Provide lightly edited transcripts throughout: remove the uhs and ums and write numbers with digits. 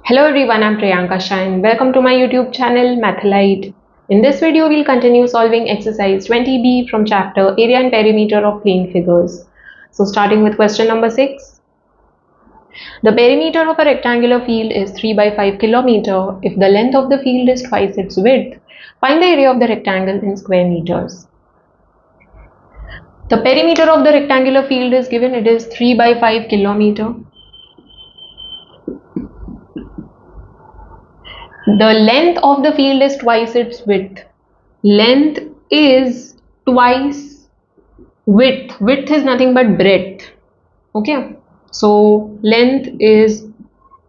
Hello everyone, I'm Priyanka Shah and welcome to my YouTube channel Mathalite. In this video, we'll continue solving exercise 20B from chapter Area and Perimeter of Plane Figures. So starting with question number 6. The perimeter of a rectangular field is 3 by 5 kilometer. If the length of the field is twice its width, find the area of the rectangle in square meters. The perimeter of the rectangular field is given, it is 3 by 5 kilometer. The length of the field is twice its width. Length is twice width. Width is nothing but breadth. Okay. So length is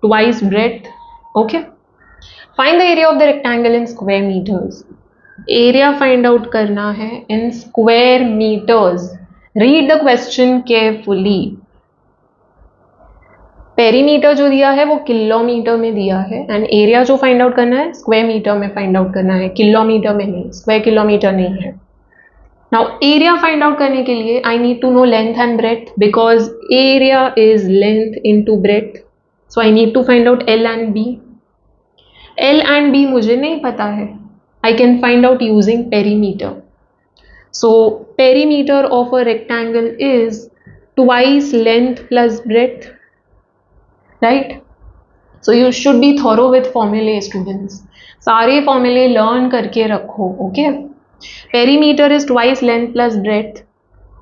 twice breadth. Okay. Find the area of the rectangle in square meters. Area find out करना है in square meters. Read the question carefully. Perimeter जो दिया है वो kilometre में दिया है and area जो फाइंड आउट करना है स्क्वायर मीटर में फाइंड आउट करना है, किलोमीटर में नहीं, स्क्वायर किलोमीटर नहीं है. नाउ एरिया फाइंड आउट करने के लिए I need to know length and breadth because area is length into breadth. So I need to find out L and B. L and B मुझे नहीं पता है, I can find out using perimeter. So perimeter of a rectangle is twice length plus breadth. Right. So you should be thorough with फॉर्मूले students. सारे फॉर्मूले learn करके रखो. Okay. Perimeter is twice length plus breath.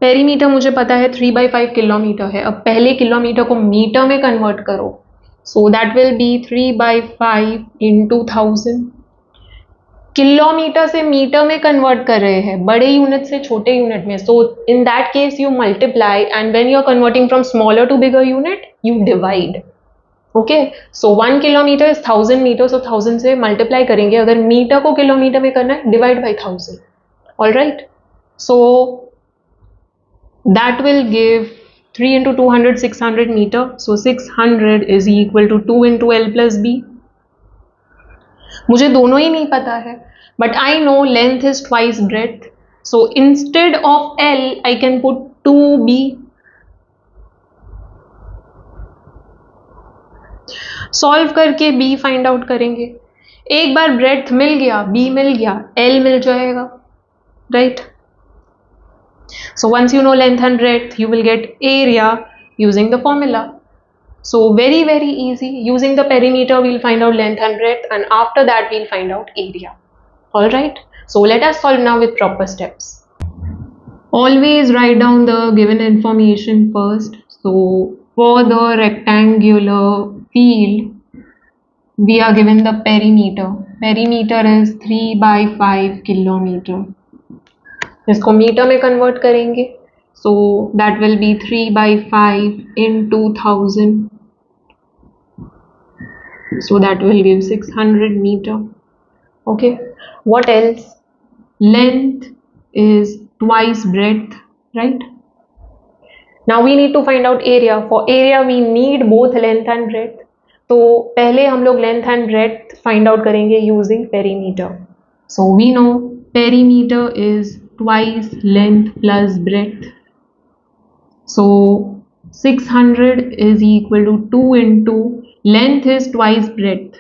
Perimeter मुझे पता है 3 by 5 kilometre है. अब पहले किलोमीटर को मीटर में कन्वर्ट करो. So that will be 3 by 5 into 1000. Kilometer से मीटर में कन्वर्ट कर रहे हैं, बड़े यूनिट से छोटे यूनिट में. So in that case you multiply and when you are converting from smaller to bigger unit you divide. Okay. So 1 kilometer is 1000 meter. So 1000 से मल्टीप्लाई करेंगे. अगर मीटर को किलोमीटर में करना है divide by 1000. All right. So that will give 3 into 200 600 metre. So 600 is equal to 2 into L plus B. मुझे दोनों ही नहीं पता है but I know length is twice breadth. So instead of L I can put 2B. Solve करके B find out करेंगे. एक बार breath मिल गया, B मिल गया, L मिल जाएगा. Right. So once you know length and breadth you will get area using the formula. So very easy. Using the perimeter we'll find out length and breadth and after that we'll find out area. All right. So let us solve now with proper steps. Always write down the given information first. So for the rectangular field we are given the perimeter. Perimeter is 3 by 5 kilometer. इसको metre में convert करेंगे. So that will be 3 by 5 into 1000. So that will give 600 meter. Okay. What else? Length is twice breadth, right? Now we need to find out area. For area we need both length and breadth. तो पहले हम लोग length and breadth find out करेंगे using perimeter. So we know perimeter is twice length plus breadth. So 600 is equal to 2 into length is twice breadth.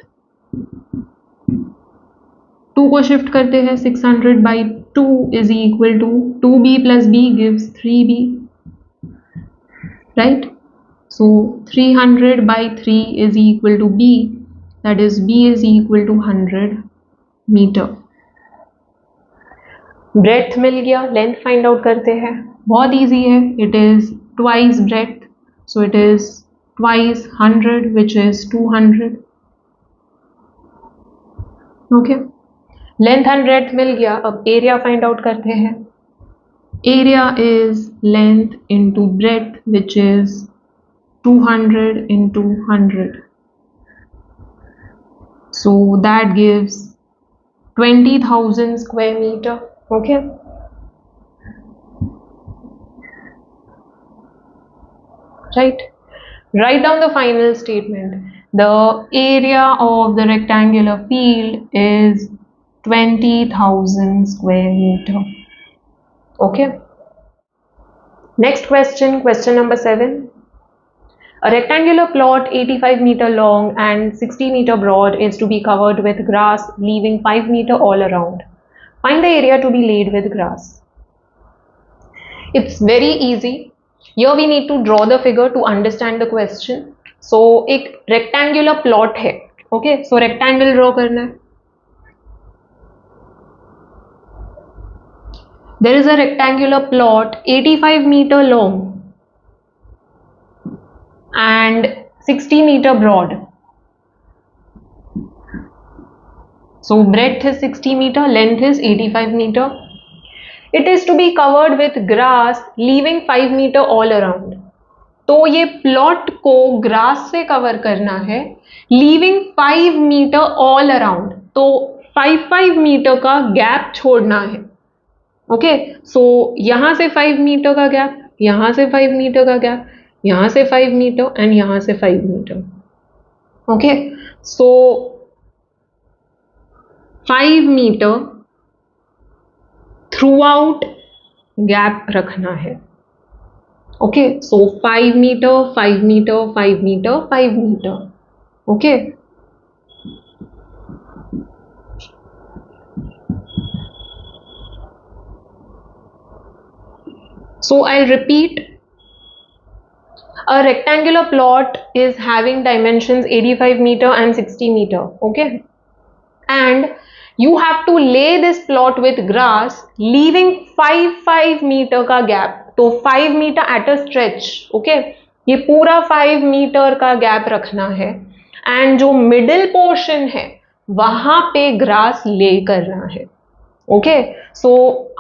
2 को shift करते हैं. 600 by 2 is equal to 2B plus B gives 3B. Right. So 300 by 3 is equal to B. That is B is equal to 100 meter. Breadth मिल गया. Length find out करते हैं. बहुत easy है. It is twice breadth. So it is twice 100 which is 200. Okay. Length and breadth मिल गया. अब area find out करते हैं. Area is length into breadth which is 200 into 100. So that gives 20,000 square meter. Okay. Right. Write down the final statement. The area of the rectangular field is 20,000 square meter. Okay. Next question, question number 7. A rectangular plot 85 meter long and 60 meter broad is to be covered with grass, leaving 5 meter all around. Find the area to be laid with grass. It's very easy. Here we need to draw the figure to understand the question. So एक rectangular plot है, okay? So rectangle draw करना है. There is a rectangular plot 85 meter long and 60 meter broad. So breadth is 60 meter, length is 85 meter. It is to be covered with grass, leaving 5 meter all around. तो ये plot को grass से cover करना है, leaving 5 metre all around. तो 5 metre का gap छोड़ना है. ओके, सो यहां से 5 मीटर का गैप, यहां से 5 मीटर का गैप, यहां से 5 मीटर एंड यहां से 5 metre. Okay, so 5 metre throughout gap रखना है. Okay, so 5 metre 5 metre 5 metre 5 metre. Okay, so I'll repeat. A rectangular plot is having dimensions 85 meter and 60 meter. Okay, and you have to lay this plot with grass, leaving 5 meter का gap. तो 5 metre at a stretch. Okay, ये पूरा 5 metre का gap रखना है and जो middle portion है वहां पे ग्रास ले करना है. ओके, सो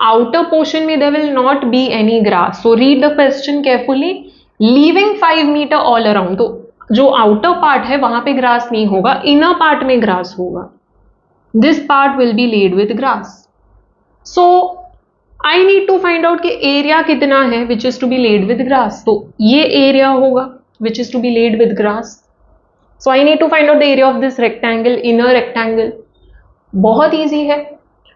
आउटर पोर्शन में there will not be any grass. So read the question carefully. Leaving 5 metre all around. तो जो आउटर पार्ट है वहां पे ग्रास नहीं होगा, इनर पार्ट में ग्रास होगा. This part will be laid with grass. So I need to find out कि एरिया कितना है which is to be laid with grass. तो ये एरिया होगा which is to be laid with grass. So I need to find out the area of this rectangle, inner rectangle. बहुत easy है.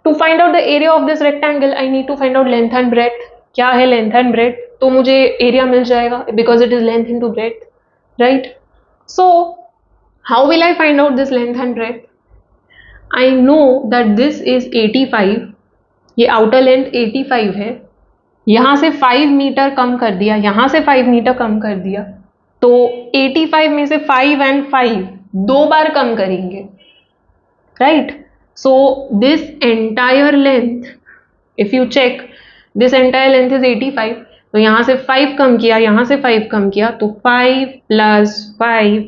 To find out the area of this rectangle I need to find out length and breadth. क्या है length and breath? तो मुझे area मिल जाएगा because it is length into breadth, right? So how will I find out this length and breadth? I know that this is 85. ये outer length 85 है. यहां से 5 मीटर कम कर दिया, यहां से 5 मीटर कम कर दिया. तो 85 में से 5 एंड 5 दो बार कम करेंगे, right? So this entire length, if you check, this entire length is 85. तो यहां से 5 कम किया, यहां से 5 कम किया, तो 5 प्लस 5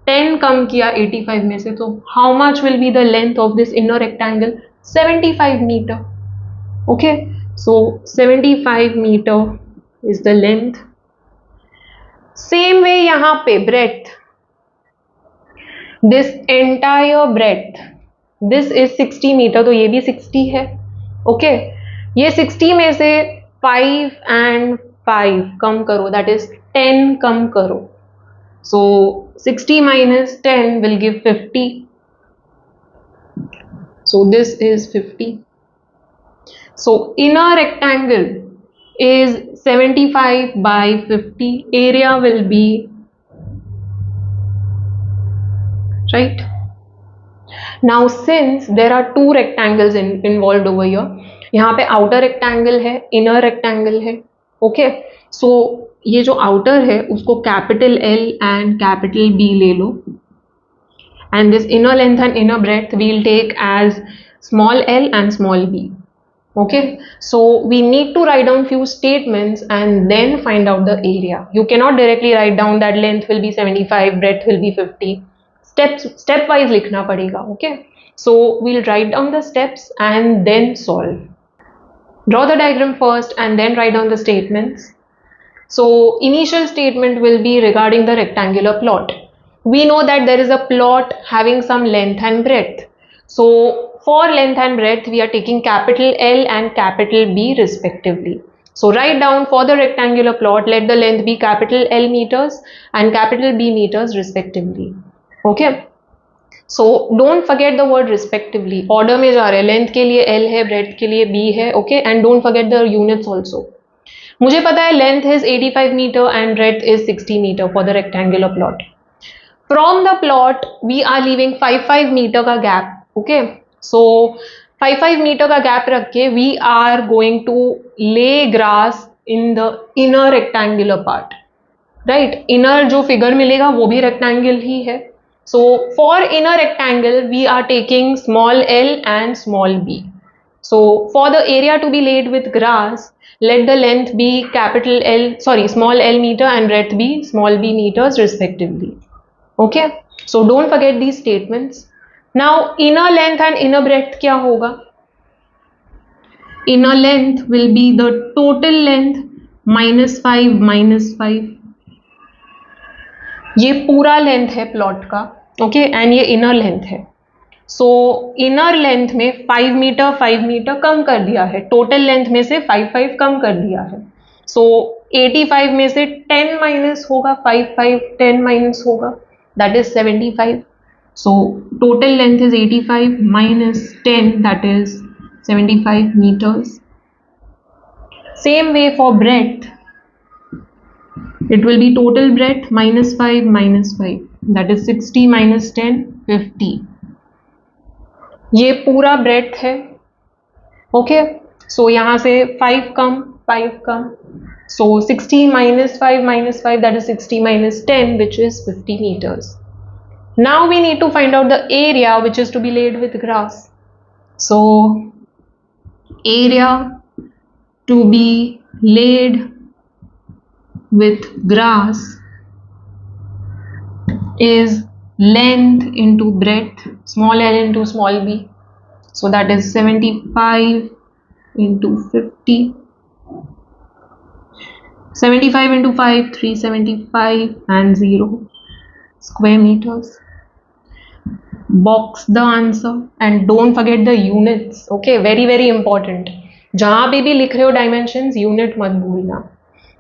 10 कम किया 85 में से. तो how much will be the length of this inner rectangle? 75 metre. Okay, so 75 meter is the length. Same way यहाँ पे breadth, this entire breadth, this is 60 meter. तो ये भी 60 है. Okay, ये 60 में से 5 and 5 कम करो, that is 10 कम करो. So 60 minus 10 will give 50. So this is 50. So inner rectangle is 75 by 50. Area will be, right? Now since there are two rectangles involved over here, यहाँ पे outer rectangle है, inner rectangle है. Okay, so ये जो outer है उसको capital L and capital B ले लो, and this inner length and inner breadth we'll take as small l and small b. Okay, so we need to write down few statements and then find out the area. You cannot directly write down that length will be 75, breadth will be 50. Step wise लिखना पड़ेगा. Okay, so we'll write down the steps and then solve. Draw the diagram first and then write down the statements. So initial statement will be regarding the rectangular plot. We know that there is a plot having some length and breadth. So for length and breadth, we are taking capital L and capital B respectively. So write down for the rectangular plot, let the length be capital L meters and capital B meters respectively. Okay. So don't forget the word respectively. Order में जा रहे हैं, length के लिए L है, breadth के लिए B है. Okay, and don't forget the units also. मुझे पता है length is 85 metre and breadth is 60 metre for the rectangular plot. From the plot we are leaving 5 metre का गैप. ओके, सो 5 मीटर का gap रख के we are going to lay grass in the inner rectangular part. Right, inner जो figure मिलेगा वो भी rectangle ही है. So for inner rectangle we are taking small L and small B. So for the area to be laid with grass, let the length be small l meter and breadth be small b meters respectively. Okay, so don't forget these statements. Now inner length and inner breadth क्या होगा? Inner length will be the total length -5 -5. ये पूरा length है plot का. Okay, and ये inner length है. सो inner length में 5 metre कम कर दिया है. टोटल लेंथ में से 5 कम कर दिया है. सो 85 में से 10 माइनस होगा, 10 माइनस होगा, that is 75. So total length is 85 minus 10, that is 75 meters. Same way for breadth, it will be total breadth -5, that is 60 minus 10, 50. ये पूरा ब्रेथ है. ओके, सो यहां से 5 कम, सो 60 -5 that is 60 minus 10 which is 50 meters. Now we need to find out the area which is to be laid with grass. So area to be laid with grass is length into breadth, small l into small b. So that is 75 into 50. 75 into 5, 375 and 0 square meters. Box the answer and don't forget the units. Okay, very very important. जहाँ पे भी लिख रहे हो dimensions, unit मत भूलना.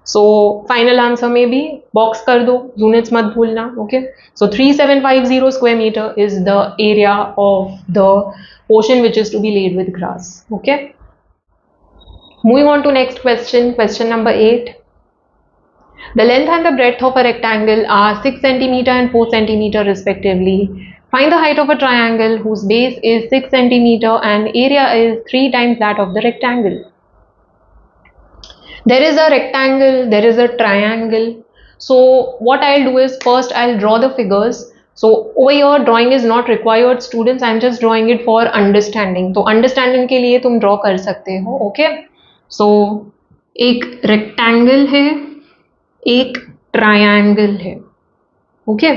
So final answer में भी बॉक्स कर दो, यूनिट्स मत भूलना. Okay, so 3750 square metre is the area of the portion which is to be laid with grass. Okay, moving on to next question. Question number 8. The length and the breadth of a rectangle are 6 centimeter and 4 centimeter respectively. Find the height of a triangle whose base is 6 centimeter and area is 3 times that of the rectangle. There is a rectangle, there is a triangle. So what I'll do is first I'll draw the figures. So over here drawing is not required students, I'm just drawing it for understanding. तो understanding के लिए तुम draw कर सकते हो. Okay, so एक rectangle है, एक triangle है. Okay,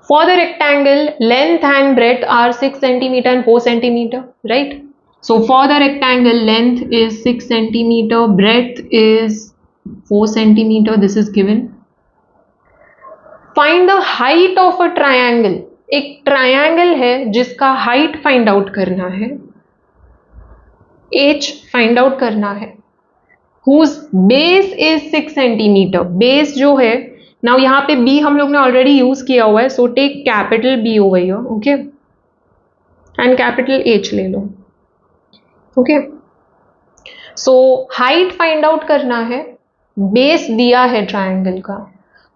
for the rectangle length and breadth are 6 centimeter and 4 centimeter, right? So for the rectangle length is 6 centimeter, breadth is 4 centimeter. This is given. Find the height of a triangle. एक triangle है जिसका height find out करना है, h find out करना है. Whose base is 6 centimeter. Base जो है, now यहाँ पे b हम लोग ने ऑलरेडी यूज किया हुआ है. So take capital B over here. Okay, and capital H ले लो. Okay, so height find out करना है, बेस दिया है ट्रायंगल का.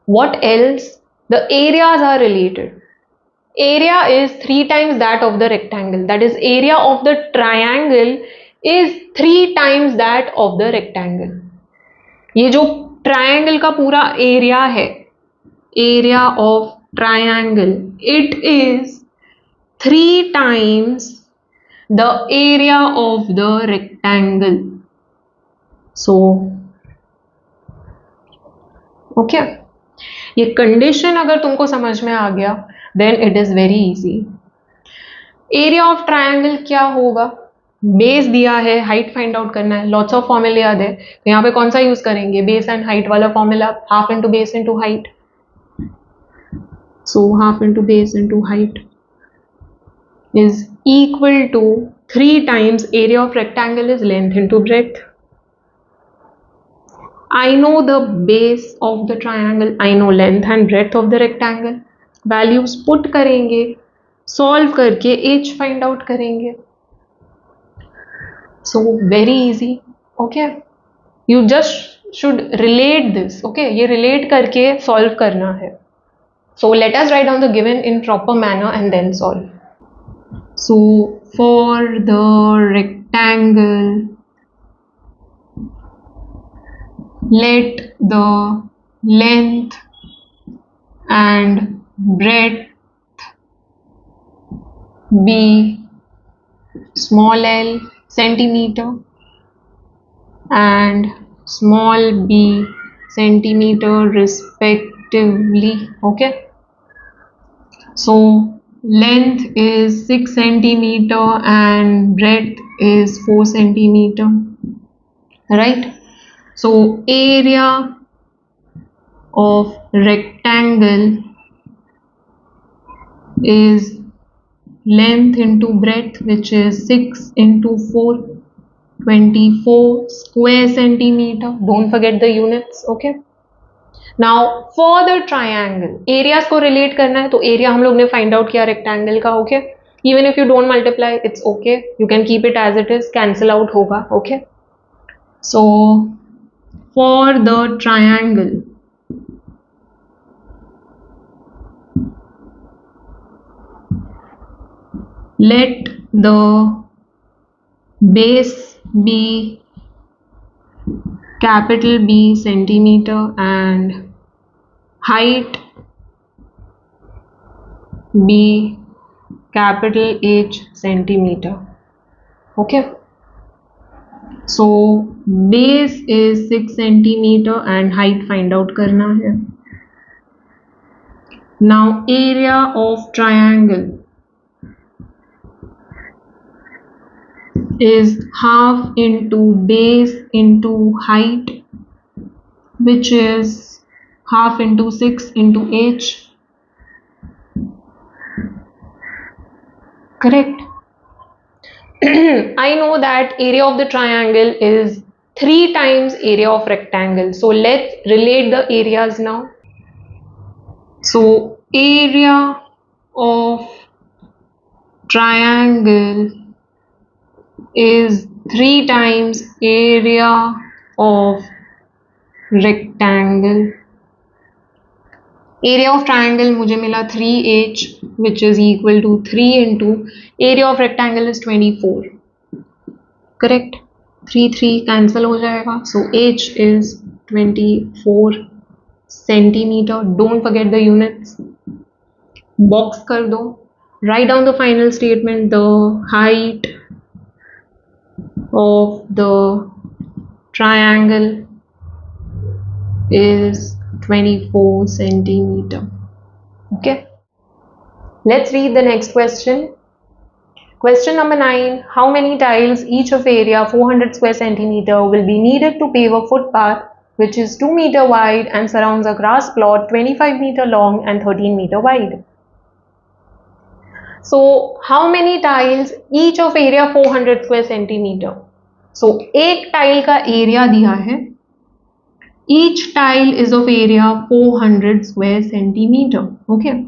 What else? The areas are related. Area is 3 times that of the rectangle, that is area of the triangle is 3 times that of the rectangle. ये जो triangle का पूरा area है, area of triangle, it is 3 times the area of the rectangle. So okay, ये condition अगर तुमको समझ में आ गया then it is very easy. Area of triangle क्या होगा? बेस दिया है, हाइट फाइंड आउट करना है. लॉट्स ऑफ फॉर्मूले याद है, तो यहाँ पे कौन सा यूज करेंगे? बेस एंड हाइट वाला formula, half into base into height. So half into base into height is equal to 3 times area of rectangle is length into breadth. I know the base of the triangle, I know length and breadth of the rectangle. Values put करेंगे, solve करके h find out करेंगे. So very easy. Okay, You just should relate this. Okay, ये relate करके solve करना है. So let us write down the given in proper manner and then solve. So for the rectangle, let the length and breadth be small l centimeter and small b centimeter respectively. Okay, so length is 6 centimeter and breadth is 4 centimeter, right? So area of rectangle is length into breadth, which is 6 into 4, 24 square centimeter. Don't forget the units. Okay, now for the triangle, areas को relate करना है, तो area हम लोग ने find out किया rectangle का. Okay, even if you don't multiply, it's okay, you can keep it as it is, cancel out होगा. Okay, so for the triangle, let the base be capital B centimeter and height be capital H centimeter. Okay, so base is 6 centimeter and height find out करना है. Now area of triangle is half into base into height, which is half into 6 into h. Correct. I know that area of the triangle is 3 times area of rectangle. So let's relate the areas now. So area of triangle is 3 times area of rectangle. Area of triangle मुझे मिला 3h, which is equal to 3 into area of rectangle is 24. Correct. 3 cancel हो जाएगा. So h is 24 centimeter. Don't forget the units. Box कर दो. Write down the final statement. The height of the triangle is 24 centimeter. Okay, let's read the next question. Question number 9. How many tiles each of area 400 square centimeter will be needed to pave a footpath which is 2 meter wide and surrounds a grass plot 25 meter long and 13 meter wide? So how many tiles each of area 400 square centimeter? So एक tile का area दिया है. Each tile is of area 400 square centimeter. Okay,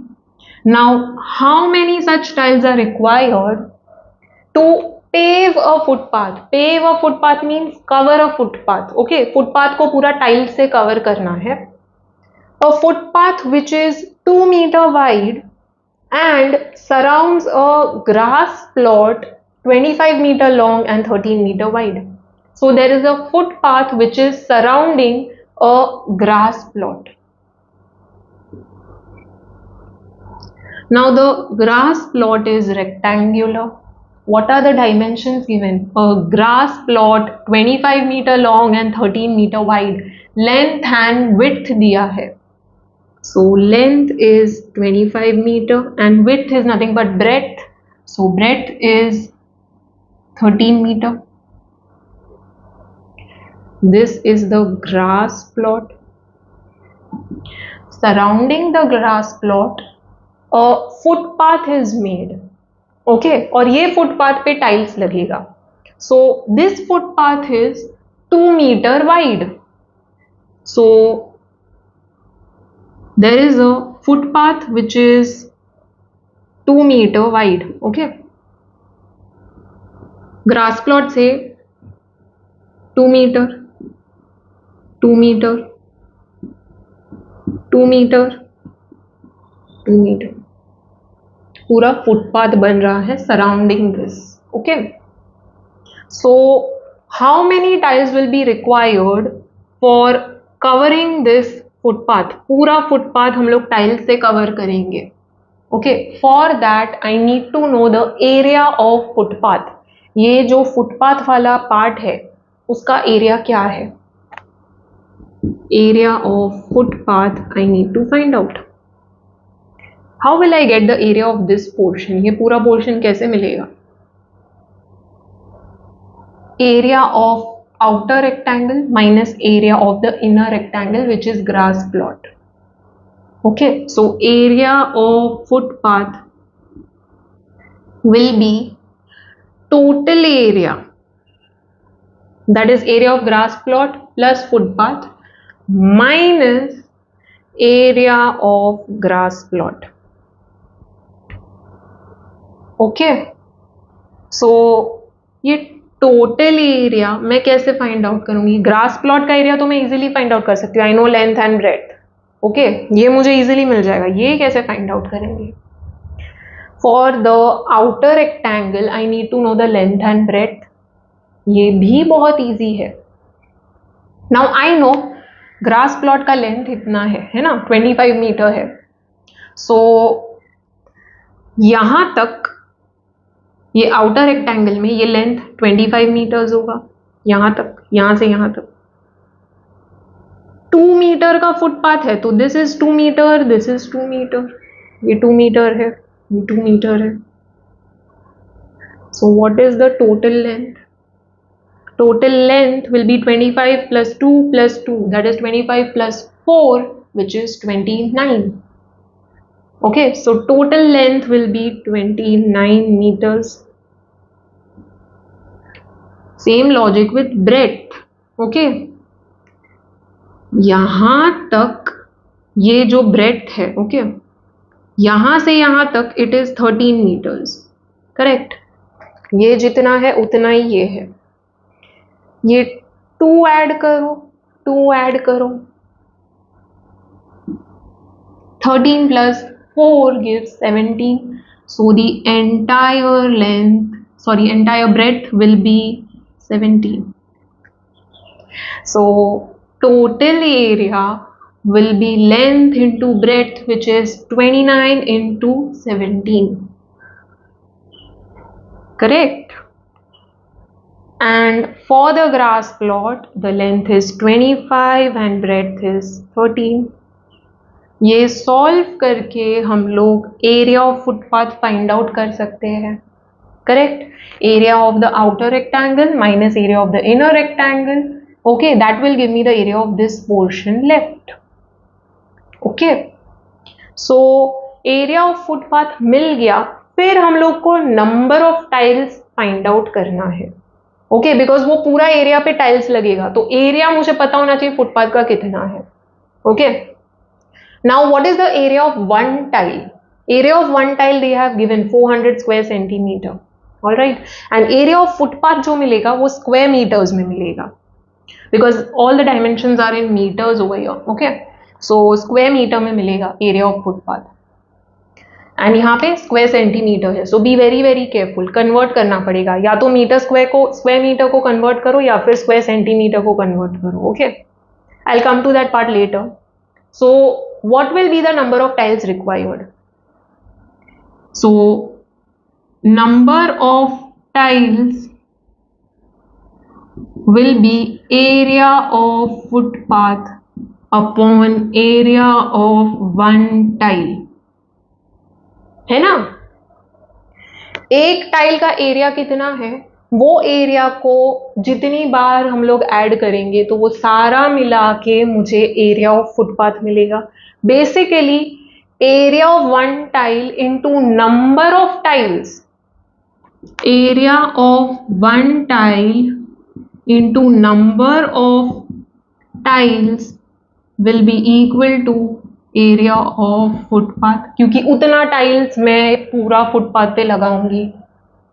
now how many such tiles are required to pave a footpath? Pave a footpath means cover a footpath. Okay, footpath को पूरा tile से cover करना है. A footpath which is 2 meter wide and surrounds a grass plot 25 meter long and 13 meter wide. So there is a footpath which is surrounding a grass plot. Now the grass plot is rectangular. What are the dimensions given? A grass plot 25 meter long and 13 meter wide. Length and width दिया है. So length is 25 meter and width is nothing but breadth. So breadth is 13 meter. This is the grass plot. Surrounding the grass plot, a footpath is made. Okay, और ये footpath पे tiles लगेगा. So this footpath is 2 meter wide. So there is a footpath which is 2 meter wide. Okay, grass plot से 2 meter. 2 metre, 2 metre, 2 metre पूरा footpath बन रहा है surrounding this. Okay, so how many tiles will be required for covering this footpath? पूरा footpath हम लोग tiles से cover करेंगे. Okay, for that I need to know the area of footpath. ये जो फुटपाथ वाला पार्ट है उसका एरिया क्या है? Area of footpath I need to find out. How will I get the area of this portion? ये पूरा portion कैसे मिलेगा? Area of outer rectangle minus area of the inner rectangle which is grass plot. Okay, so area of footpath will be total area, that is area of grass plot plus footpath minus area of grass plot. Okay, so ये total area मैं कैसे find out करूंगी? Grass plot का area तो मैं easily find out कर सकती हूँ. I know length and breadth. Okay, ये मुझे इजीली मिल जाएगा. ये कैसे फाइंड आउट करेंगे? For the outer rectangle, I need to know the length and breadth. ये भी बहुत easy है. Now I know grass plot का length इतना है ना, 25 मीटर है. So यहाँ तक ये outer rectangle में ये length 25 मीटर्स होगा. यहाँ तक, यहाँ से यहाँ तक 2 मीटर का फुटपाथ है, तो this is 2 metre, this is 2 metre, ये 2 मीटर है, 2 मीटर है. So what is the total length? Total length will be 25 plus 2 plus 2, that is 25 plus 4, which is 29. Okay, so total length will be 29 meters. Same logic with breadth. Okay, यहां तक ये जो breadth है, okay, यहां से यहां तक it is 13 metres. Correct, ये जितना है उतना ही ये है. ये 2 ऐड करो, 2 ऐड करो, 13 plus 4 gives 17. So the entire length, sorry, entire breadth will be 17. So total area will be length into breadth, which is 29 into 17. Correct? And for the grass plot, the length is 25 and breadth is 13. ये solve करके हम लोग area of footpath find out कर सकते हैं. Correct, area of the outer rectangle minus area of the inner rectangle. Okay, that will give me the area of this portion left. Okay, so area of footpath मिल गया. फिर हम लोग को number of tiles find out करना है. Okay, because वो पूरा एरिया पे टाइल्स लगेगा, तो एरिया मुझे पता होना चाहिए फुटपाथ का कितना है. Okay, now what is the area of one tile? Area of one tile they have given 400 square centimetre. Alright, and area of footpath जो मिलेगा वो स्क्वायर मीटर्स में मिलेगा, because all the dimensions are in metres over here. Okay, so square metre में मिलेगा area of footpath, and यहाँ पे square centimeter है. So be very very careful, convert करना पड़ेगा. या तो मीटर स्क्वायर मीटर को कन्वर्ट करो या फिर स्क्वायर सेंटीमीटर को कन्वर्ट करो. Okay, I will come to that part later. So what will be the number of tiles required? So number of tiles will be area of footpath upon area of one tile. है ना? एक tile का area कितना है, वो area को जितनी बार हम लोग ऐड करेंगे तो वो सारा मिला के मुझे एरिया ऑफ फुटपाथ मिलेगा. Basically area of one tile into number of tiles, area of one tile into number of tiles will be equal to area of footpath, क्योंकि उतना टाइल्स मैं पूरा फुटपाथ पे लगाऊंगी.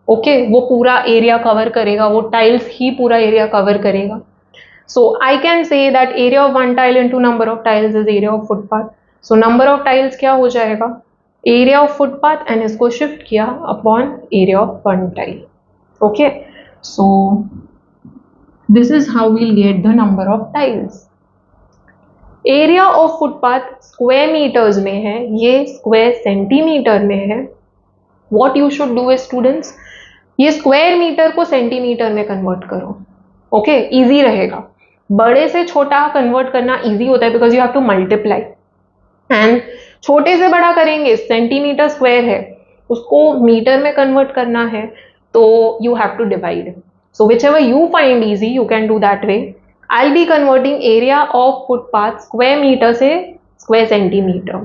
ओके, वो पूरा एरिया कवर करेगा, वो टाइल्स ही पूरा एरिया कवर करेगा. So I can say that area of one tile into number of tiles is area of footpath. So number of tiles क्या हो जाएगा, area of footpath, and इसको shift किया upon area of one tile. Okay, so this is how we'll get the number of tiles. Area of footpath square metres में है, ये square centimetre में है. What you should do is students, ये square metre को centimetre में convert करो. Okay, easy रहेगा. बड़े से छोटा कन्वर्ट करना इजी होता है because you have to multiply, and छोटे से बड़ा करेंगे, सेंटीमीटर स्क्वायर है, उसको मीटर में कन्वर्ट करना है तो you have to divide. So whichever you find easy you can do that way. I'll be converting area of footpath square meter से square centimeter.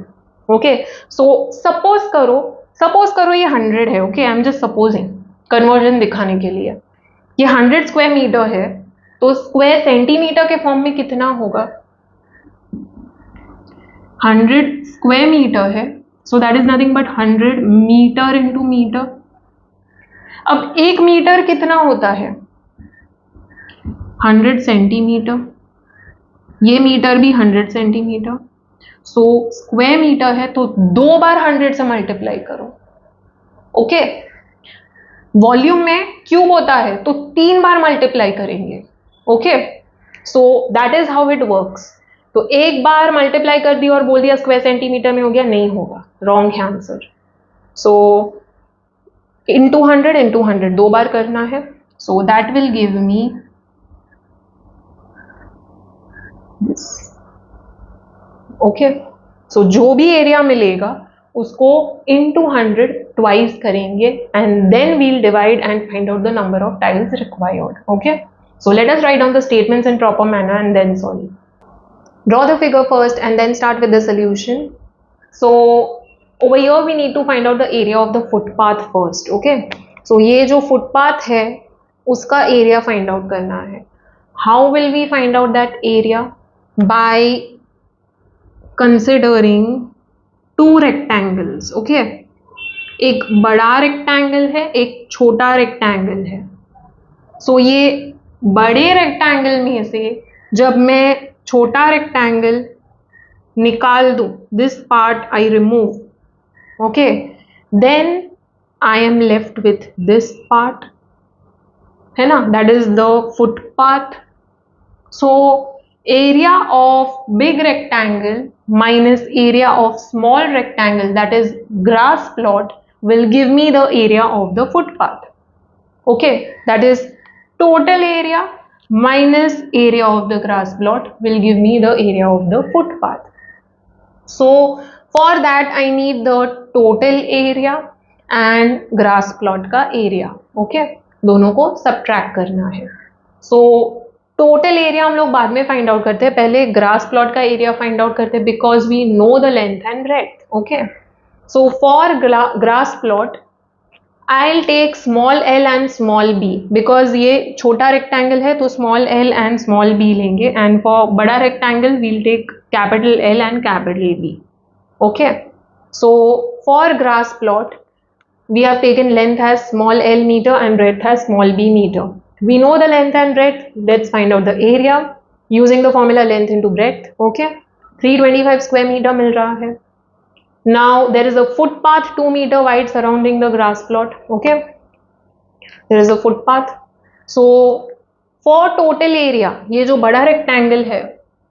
Okay, so suppose करो ये 100 है. Okay, I'm just supposing, conversion दिखाने के लिए. ये 100 square meter है तो square centimeter के फॉर्म में कितना होगा, 100 square meter है, so that is nothing but 100 meter into meter. अब 1 मीटर कितना होता है, 100 सेंटीमीटर. ये मीटर भी 100 सेंटीमीटर. सो स्क्वायर मीटर है तो 2 बार 100 से मल्टीप्लाई करो. ओके, वॉल्यूम में क्यूब होता है तो 3 बार मल्टीप्लाई करेंगे. Okay, so that is how it works. तो एक बार मल्टीप्लाई कर दिया और बोल दिया स्क्वायर सेंटीमीटर में हो गया, नहीं होगा, रॉन्ग है आंसर. सो इंटू 100 2 बार करना है. So that will give me this. Okay, so जो भी एरिया मिलेगा उसको into 100 ट्वाइस करेंगे and then we'll divide and find out the number of tiles required. Okay, so let us write down the statements in proper manner and then solve. Draw the figure first and then start with the solution. So over here we need to find out the area of the footpath first. Okay, so ये जो footpath है उसका area find out करना है. How will we find out that area? By considering two rectangles. Okay, एक बड़ा rectangle है, एक छोटा रेक्टेंगल है. सो ये बड़े रेक्टेंगल में से जब मैं छोटा रेक्टेंगल निकाल दूं, this part I remove. Okay, then I am left with this part, है ना, that is the footpath. So area of big rectangle minus area of small rectangle, that is grass plot, will give me the area of the footpath. Okay, that is total area minus area of the grass plot will give me the area of the footpath. So for that I need the total area and grass plot का area. Okay, दोनों को subtract करना है. So total area हम लोग बाद में find out करते हैं, पहले ग्रास प्लॉट का एरिया फाइंड आउट करते हैं because we know the length and breadth. Okay, so for grass plot I will take small L and small B because ये छोटा रेक्टेंगल है तो small L and small B लेंगे, and for बड़ा rectangle we will take capital L and capital B. Okay, so for grass plot we have taken length as small l meter and breadth as small b meter. We know the length and breadth. Let's find out the area using the formula length into breadth. Okay, 325 square meter मिल रहा है. Now there is a footpath 2 meter wide surrounding the grass plot. Okay, there is a footpath. So for total area, ये जो बड़ा rectangle है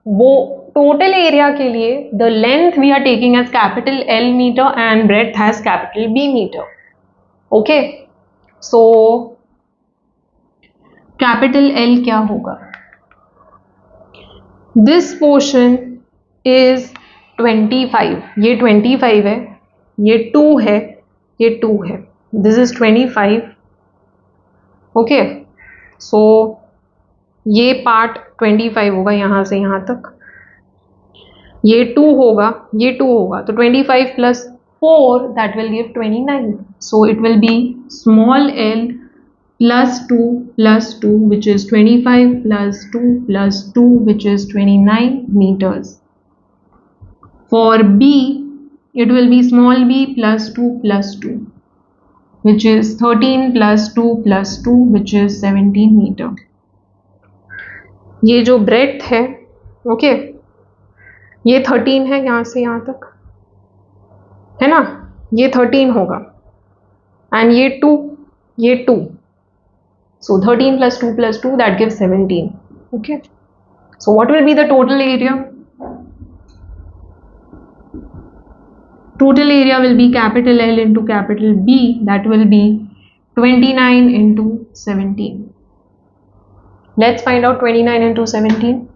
वो total area के लिए the length we are taking as capital L meter and breadth as capital B meter. Okay, so capital L क्या होगा, this portion is 25, ये 25 है, ये 2 है, ये 2 है, दिस इज 25. ओके, सो ये पार्ट 25 होगा यहाँ से यहाँ तक, ये 2 होगा, ये 2 होगा, तो 25 plus 4 that will give 29. So it will be small l plus 2 which is 25 plus 2 which is 29 meters. For B it will be small b plus 2 which is 13 plus 2 which is 17 meter. ये जो breadth है, okay, ये 13 है यहाँ से यहाँ तक, है ना, ये 13 होगा, एंड ये 2, ये 2, so 13 plus 2 plus 2, that gives 17. Okay, so what will be the total area? Total area will be capital L into capital B, that will be 29 into 17. Let's find out 29 into 17.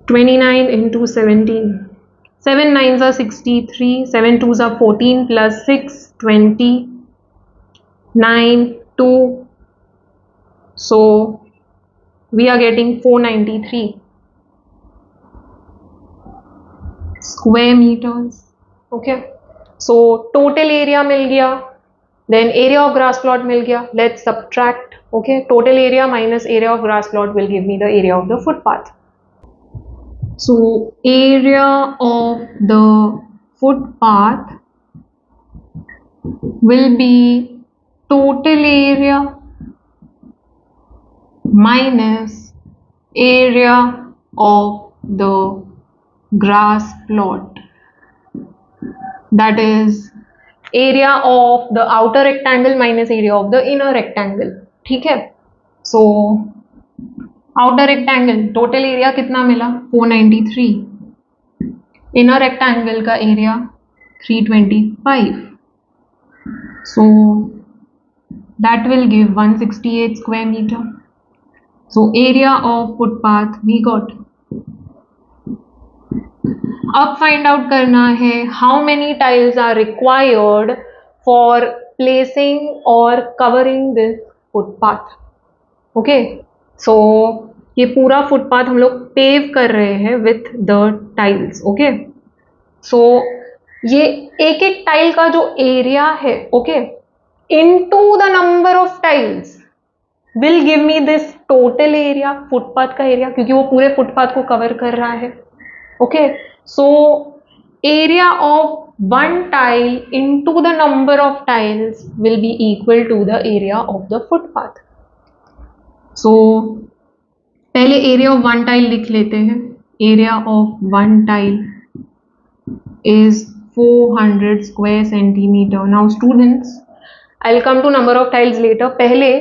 29 into 17. 7 9s are 63, 7 2s are 14, plus 6, 20, 9, 2. So we are getting 493 square meters. Okay, so total area मिल गया, then area of grass plot मिल गया. Let's subtract. Okay, total area minus area of grass plot will give me the area of the footpath. So area of the footpath will be total area minus area of the grass plot, that is area of the outer rectangle minus area of the inner rectangle. ठीक है, so outer rectangle total area कितना मिला, 493, inner rectangle का area 325, so that will give 168 square meter. So area of footpath we got. अब find out करना है how many tiles are required for placing और covering this footpath. Okay, so ये पूरा footpath हम लोग पेव कर रहे हैं with the tiles. Okay, so ये एक एक टाइल का जो एरिया है, okay, into the number of tiles will give me this total area, footpath का एरिया, क्योंकि वो पूरे फुटपाथ को कवर कर रहा है. Okay, so area of one tile into the number of tiles will be equal to the area of the footpath. So पहले area of one tile लिख लेते हैं. Area of one tile is 400 square centimeter. Now students, I'll come to number of tiles later. पहले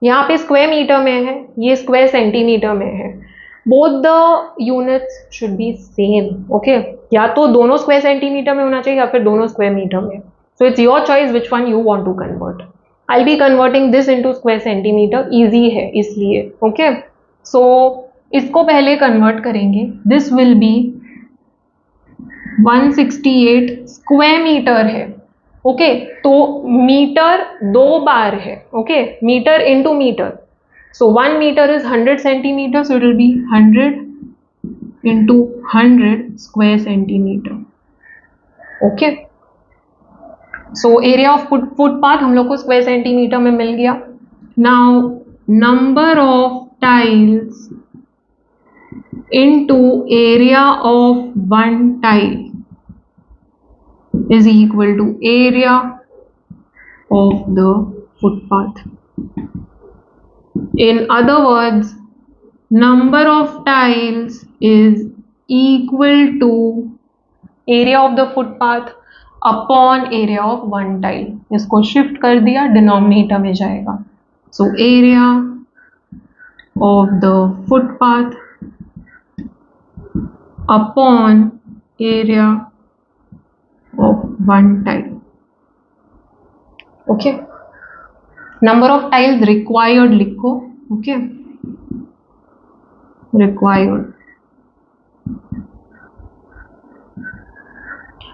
यहाँ पे square metre में है, ये स्क्वायर सेंटीमीटर में है. Both the units should be same. Okay, या तो दोनों स्क्वायर सेंटीमीटर में होना चाहिए या फिर दोनों स्क्वायर मीटर में. So it's your choice which one you want to convert. I will be converting this into square centimetre, easy है इसलिए. ओके, सो इसको पहले कन्वर्ट करेंगे. This will be 168 square metre है. ओके, तो मीटर 2 बार है. Okay, metre into metre. So 1 meter is 100 centimeters, so it will be 100 into 100 square centimeter. Okay. So area of footpath हम लोग को square centimeter में मिल गया. Now number of tiles into area of one tile is equal to area of the footpath. In other words, number of tiles is equal to area of the footpath upon area of one tile. इसको shift कर दिया, denominator में जाएगा. So area of the footpath upon area of one tile. Okay. Number of tiles required लिखो. Okay, required.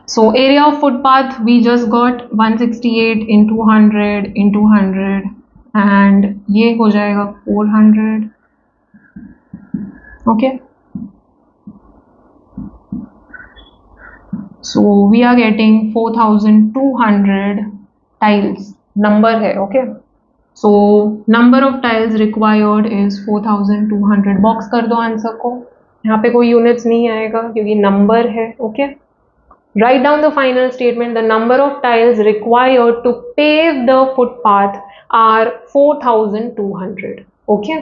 So area of footpath we just got 168 into 100 into 100 and ये हो जाएगा 400. Okay, so we are getting 4200 tiles number है. Okay, so number of tiles required is 4200. Box कर दो answer को. यहाँ पे कोई यूनिट्स नहीं आएगा क्योंकि नंबर है. Okay, write down the final statement. The number of tiles required to pave the footpath are 4200. Okay.